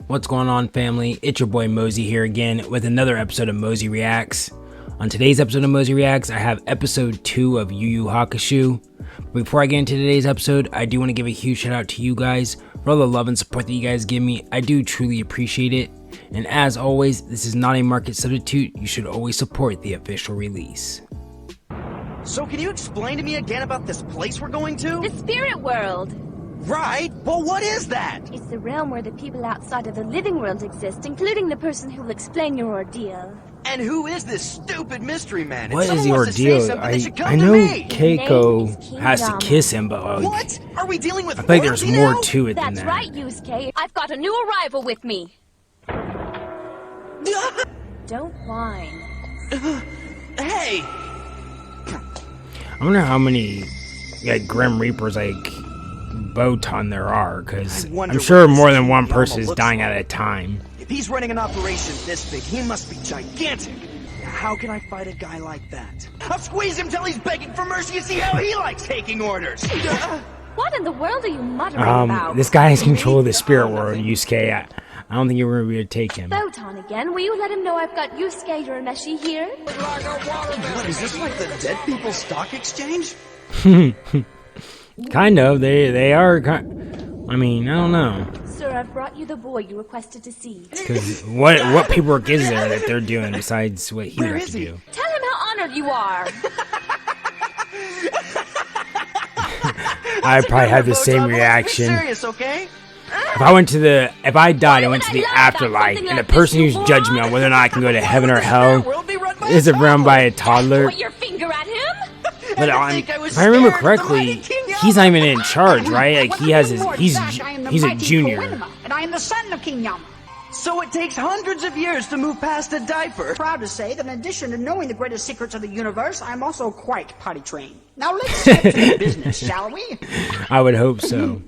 What's going on, family? It's your boy Mozy here again with another episode of Mozy Reacts. On today's episode of Mozy Reacts, I have episode 2 of YuYu Hakusho. Before I get into today's episode, I do want to give a huge shout out to you guys for all the love and support that you guys give me. I do truly appreciate it. And as always, this is not a market substitute. You should always support the official release. So can you explain to me again about this place we're going to? The spirit world! Right, but what is that? It's the realm where the people outside of the living world exist, including the person who will explain your ordeal. And who is this stupid mystery man? What is the ordeal? I know Keiko has to kiss him, but like, what? Are we dealing with I think there's more now? to it than That's that. right, Yusuke. I've got a new arrival with me. Don't whine. Hey! I wonder how many like Grim Reapers like Botan there are, because I'm sure more than one person is dying at a time. If he's running an operation this big, he must be gigantic. How can I fight a guy like that? I'll squeeze him till he's begging for mercy and see how he likes taking orders. What in the world are you muttering about? This guy has control of the spirit world, Yusuke. I don't think you're going to be able to take him. Botan again, will you let him know I've got Yusuke Urameshi here? What, is this like the dead people stock exchange? Kind of. They are. I mean, I don't know. Sir, I've brought you the boy you requested to see. Because what paperwork is there that they're doing besides what he would have to do? Tell him how honored you are. I probably had the same reaction. Serious, okay? If I died, I went to the afterlife, and the person who's judging me on whether or not I can go to heaven or hell is run by a toddler. Point your finger at him. But if I remember correctly, he's not even in charge, right? Like he's a junior. And I am the son of King Yama. So it takes hundreds of years to move past a diaper. Proud to say that in addition to knowing the greatest secrets of the universe, I'm also quite potty trained. Now let's get to the business, shall we? I would hope so.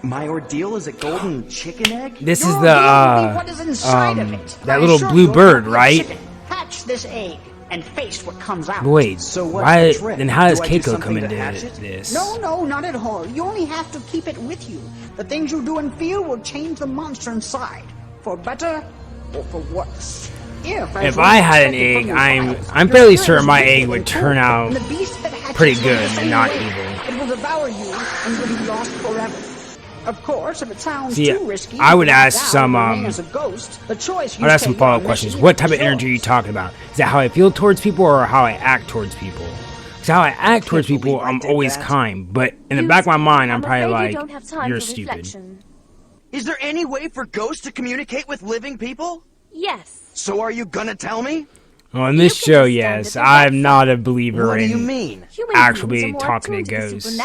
My ordeal is a golden chicken egg? This is Your the ordeal will be what is inside of it. that I'm little sure blue you'll bird, be right? chicken. Hatch this egg and face what comes out. Wait, So what's why? the trick? Then how does Do I do Keiko come something to into hatch it? this? No, not at all. You only have to keep it with you. The things you do and feel will change the monster inside, for better or for worse. If I had an egg, I'm fairly certain my egg would turn out pretty good and not evil. It will devour you and you'll be lost forever. Of course, if it sounds See, too risky, I would ask some as a ghost, the choice I'd ask some follow-up questions. What type of energy are you talking about? Is that how I feel towards people or how I act towards people? Because how I act towards people, I'm always kind. But in the back of my mind, I'm probably like, you're stupid. Is there any way for ghosts to communicate with living people? Yes. So are you gonna tell me? Well, in this show, yes. I'm not a believer What do you in mean? actually talking to ghosts.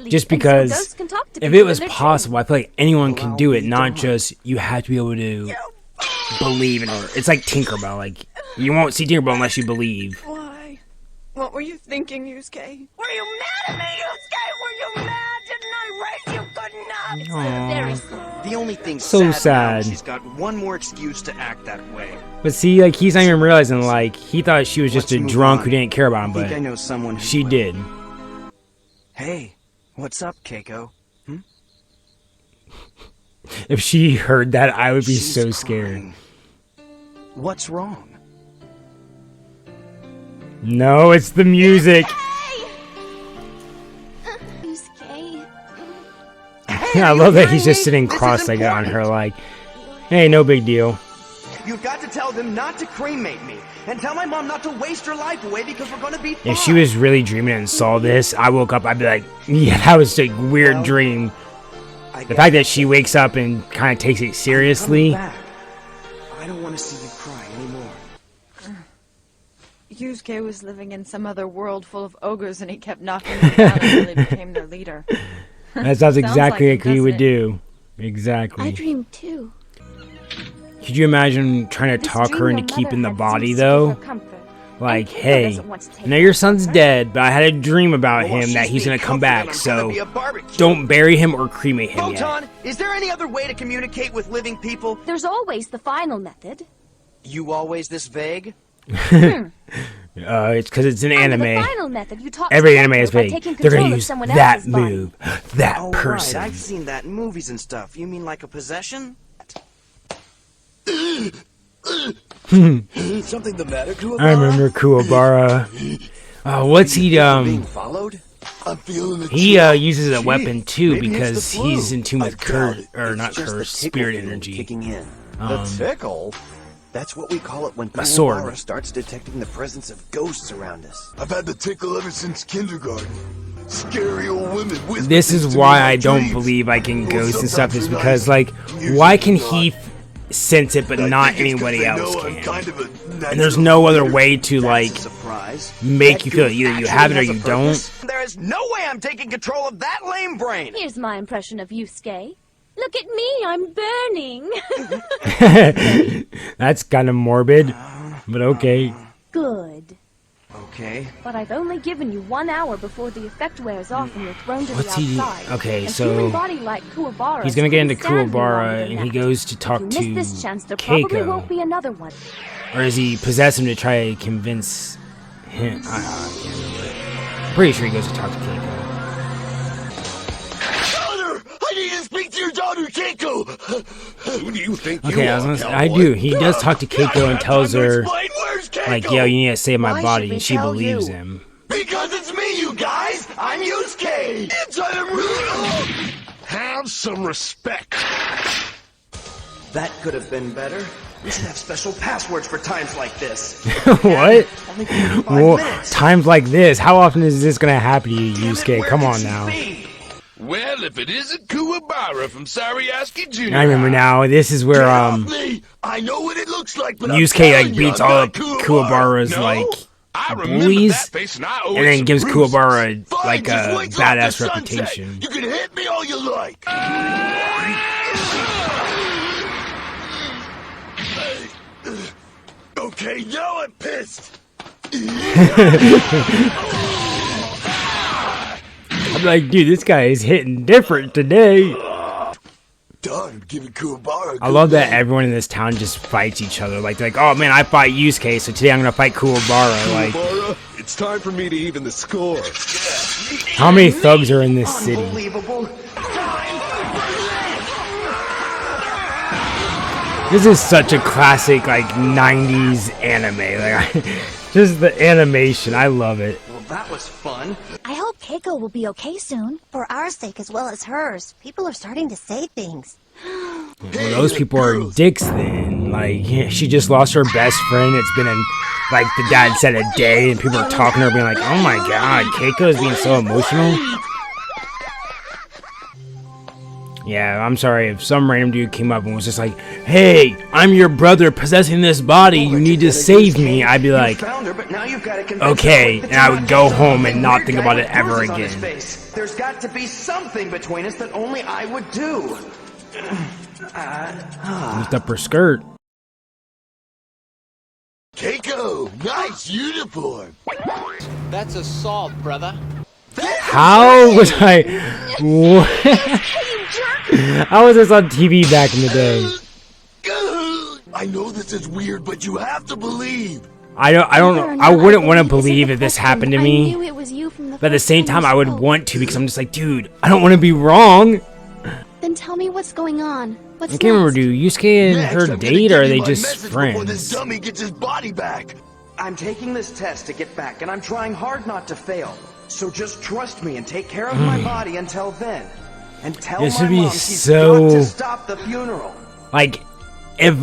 Just because if it was possible, I feel like anyone can do it, not just you have to be able to believe in it. It's like Tinkerbell. Like, you won't see Tinkerbell unless you believe. Why? What were you thinking, Yusuke? Were you mad at me, Yusuke? Were you mad? Didn't I raise you good enough? Very sad. The only thing So sad sad. now, she's got one more excuse to act that way. But see, like, he's not even realizing, like, he thought she was just Let's a move drunk on. who didn't care about him, I think I but know someone who she will. did. Hey, what's up, Keiko? If she heard that, I would be She's so scared. crying. What's wrong? No, it's the music. Yusuke. I love that he's just sitting cross-legged on her, like, hey, no big deal. You've got to tell them not to cremate me, and tell my mom not to waste her life away because we're gonna be fine. If she was really dreaming and saw this, I woke up, I'd be like, yeah, that was a weird Well, dream. I The guess fact that she wakes up and kind of takes it seriously. I'm coming back. I don't want to see you cry anymore. Yusuke was living in some other world full of ogres and he kept knocking them down until he became their leader. That sounds exactly like like he would doesn't it? do. Exactly. I dreamed too. Could you imagine trying to talk her into keeping the body, though? Like, hey, I know your son's dead, but I had a dream about Well, him that she's he's gonna being come comforted, back, I'm so gonna be a barbecue. don't bury him or cremate him yet. Photon, is there any other way to communicate with living people? There's always the final method. You always this vague? It's because it's an And the anime. final method, you talk Every to anime is by fake. taking They're gonna control of use someone that else's body. move, that Oh, person. right. I've seen that in movies and stuff. You mean like a possession? Something the matter, Kuwabara? I remember Kuwabara. What's he Being followed? I'm feeling the He chill. uses a weapon too maybe it's because the flu. he's in tune with I doubt it. not Just the curse, tickle spirit feeling energy. kicking in. The tickle? That's what we call it when A sword. Kuwabara starts detecting the presence of ghosts around us. I've had the tickle ever since kindergarten. Scary old women whisper This things is to me why in my I don't dreams. believe I can Well, ghost and stuff. sometimes Is they're because nice. like, Usually why can not. he sense it but I not think it's 'cause anybody they else know I'm can? kind of a And there's natural no other leader. way to like That's a surprise. make That you feel it. goof Either you actually have it or has a you purpose. don't. There is no way I'm taking control of that lame brain. Here's my impression of Yusuke. Look at me, I'm burning. That's kind of morbid, but okay. Good. Okay. But I've only given you 1 hour before the effect wears off and you're thrown to What's the he- outside. okay, A so human body like Kuwabara's He's gonna get into couldn't stand me longer Kuwabara than and he that. goes to talk If you miss this to chance, there probably Keiko. won't be another one. Or does he possess him to try to convince him? I can't remember. I'm pretty sure he goes to talk to Keiko. Daughter! I need to speak to your daughter, Keiko! Who do you think Okay, you I was are, gonna say, I cowboy? do. He does talk to I Keiko don't and have tells time to her, explain. Where's Keiko? like, yo, you need to save my Why body, should we and she tell believes you? him. Because it's me, you guys! I'm Yusuke! Inside him! Have some respect. That could have been better. We should have special passwords for times like this. What? Only 45 Well, minutes. times like this, how often is this gonna happen to you, Damn it, Yusuke? where Come could on she now. be? Well, if it isn't Kuwabara from Sariaski Jr. I remember now. This is where Get off me! I know what it looks like, but I'm Yusuke telling like you, beats I'm all not of Kuwabara. Kuwabara's No, like I remember bullies, that face and I owe and it then some gives bruises. Kuwabara Fine, like just a wait till badass after sunset. reputation. You can hit me all you like. Okay, now I'm pissed. I'm like, dude, this guy is hitting different today. Done giving Kuwabara. I love that everyone in this town just fights each other. Like, they're like, oh man, I fight Yusuke, so today I'm gonna fight Kuwabara. Like, Kuwabara, it's time for me to even the score. how many thugs are in this city? Unbelievable. This is such a classic, like, 90s anime. Like, just the animation, I love it. Well, that was fun. I hope Keiko will be okay soon. For our sake as well as hers. People are starting to say things. Well, those people are dicks then. Like, yeah, she just lost her best friend. It's been, like, the dad said a day, and people are talking to her being like, oh my god, Keiko is being so emotional. Yeah, I'm sorry if some random dude came up and was just like, hey, I'm your brother possessing this body, you need to save me. I'd be like, Found her, but now you've got to convince okay, her and I would go home and not Weird think guy about with it ever bruises on his again. face. There's got to be something between us that only I would do. Lift up her skirt. Keiko, nice uniform. That's assault, brother. How was I? What? How was this on TV back in the day? I know this is weird, but you have to believe. I wouldn't want to believe if this happened to I me, knew it was you from the but at the first same time time, we I would spoke. want to because I'm just like, dude, I don't want to be wrong. Then tell me what's going on. What's I can't remember. next? Do Yusuke and Next, her I'm gonna date, give or are you they my just message before this friends? dummy gets his body back. I'm taking this test to get back, and I'm trying hard not to fail. So just trust me and take care of my body until then. And tell This my would be mom she's so- got to stop the funeral. Like, if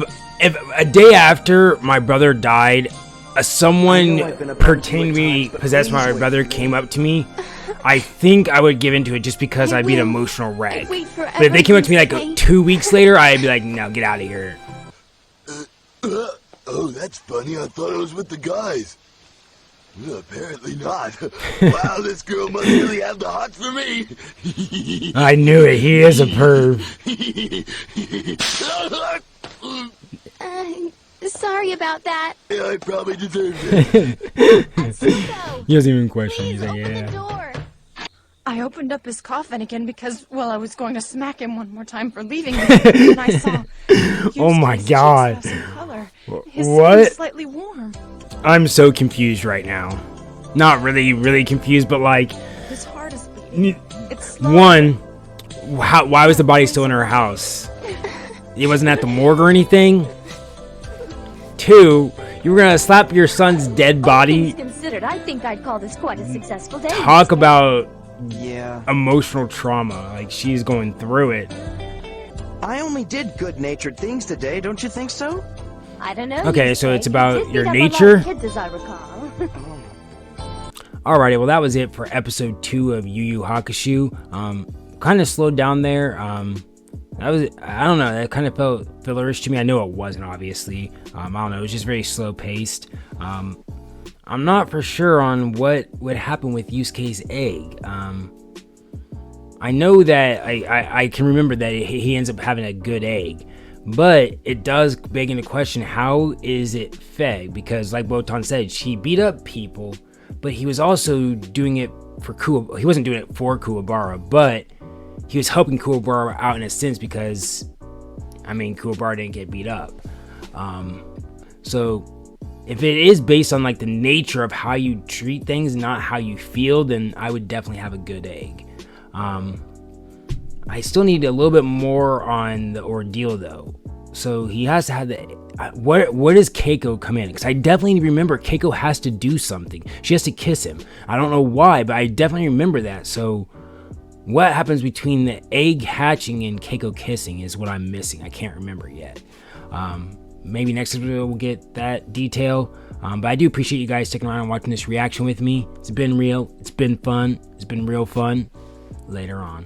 a day after my brother died, someone pretending to be possessed by my brother came up to me, I think I would give into it just because I'd be an emotional wreck. I'd wait forever, But if they came up to me like Yusuke. 2 weeks later, I'd be like, no, get out of here. Oh, that's funny. I thought I was with the guys. Well, apparently not. Wow, this girl must really have the hots for me. I knew it. He is a perv. Sorry about that. Yeah, I probably deserved it. Atsuko, He doesn't even question. He's please like, open the yeah. door. I opened up his coffin again because, well, I was going to smack him one more time for leaving me. And I saw Oh my Yusuke's God. cheeks lost some color. His skin What? was slightly warm. I'm so confused right now. Not really confused, but like, His heart is beating. It's slow. one, why was the body still in her house? It wasn't at the morgue or anything. Two, you were gonna slap your son's dead body. All things considered, I think I'd call this quite a successful day. Talk about Yeah. emotional trauma. Like, she's going through it. I only did good-natured things today, don't you think so? I don't know. Okay, so Yusuke. it's about You did your beat up a lot of nature? kids, as I recall. Alrighty, well that was it for episode 2 of YuYu Hakusho. Kind of slowed down there. I don't know, that kind of felt fillerish to me. I know it wasn't, obviously. I don't know, it was just very slow paced. I'm not for sure on what would happen with Yusuke's egg. I know that I can remember that he ends up having a good egg, but it does beg into question, how is it fed? Because like Botan said, she beat up people, but he was also doing it for he wasn't doing it for Kuwabara, but he was helping Kuwabara out in a sense, because I mean, Kuwabara didn't get beat up. So if it is based on like the nature of how you treat things, not how you feel, then I would definitely have a good egg. I still need a little bit more on the ordeal though. So he has to have the, where does Keiko come in? Because I definitely remember Keiko has to do something. She has to kiss him. I don't know why, but I definitely remember that. So what happens between the egg hatching and Keiko kissing is what I'm missing. I can't remember yet. Maybe next video we'll get that detail. But I do appreciate you guys sticking around and watching this reaction with me. It's been real. It's been fun. It's been real fun. Later on.